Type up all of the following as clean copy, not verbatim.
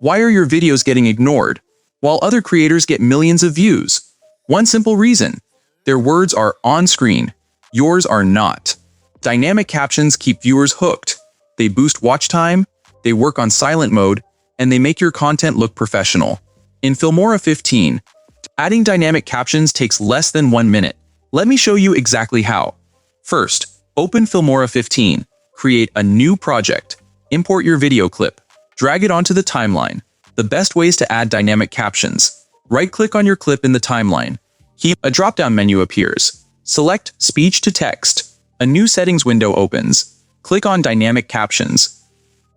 Why are your videos getting ignored, while other creators get millions of views? One simple reason: their words are on screen, yours are not. Dynamic captions keep viewers hooked. They boost watch time, they work on silent mode, and they make your content look professional. In Filmora 15, adding dynamic captions takes less than 1 minute. Let me show you exactly how. First, open Filmora 15, create a new project, import your video clip, drag it onto the timeline. The best ways to add dynamic captions: right-click on your clip in the timeline. A drop-down menu appears. Select Speech to Text. A new settings window opens. Click on Dynamic Captions.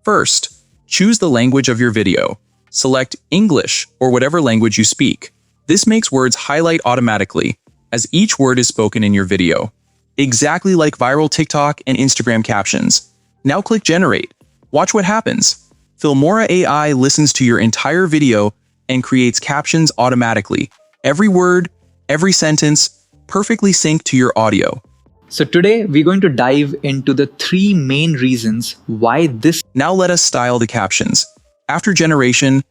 First, choose the language of your video. Select English or whatever language you speak. This makes words highlight automatically, as each word is spoken in your video. Exactly like viral TikTok and Instagram captions. Now click Generate. Watch what happens. Filmora AI listens to your entire video and creates captions automatically. Every word, every sentence, perfectly synced to your audio. So today we're going to dive into the 3 main reasons why this. Now let us style the captions. After generation,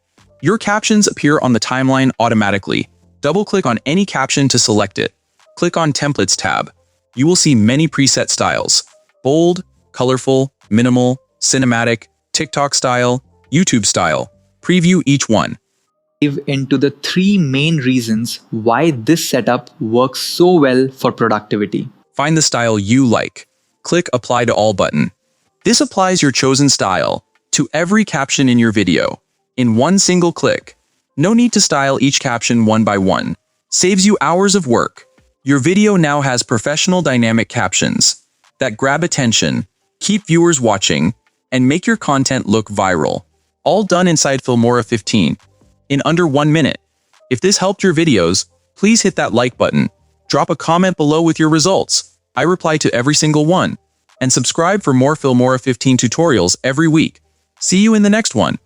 your captions appear on the timeline automatically. Double-click on any caption to select it. Click on Templates tab. You will see many preset styles: bold, colorful, minimal, cinematic, TikTok style, YouTube style. Preview each one. Dive into the 3 main reasons why this setup works so well for productivity. Find the style you like. Click Apply to All button. This applies your chosen style to every caption in your video in one single click. No need to style each caption one by one. Saves you hours of work. Your video now has professional dynamic captions that grab attention, keep viewers watching, and make your content look viral. All done inside Filmora 15 in under 1 minute. If this helped your videos, please hit that like button. Drop a comment below with your results. I reply to every single one. And subscribe for more Filmora 15 tutorials every week. See you in the next one.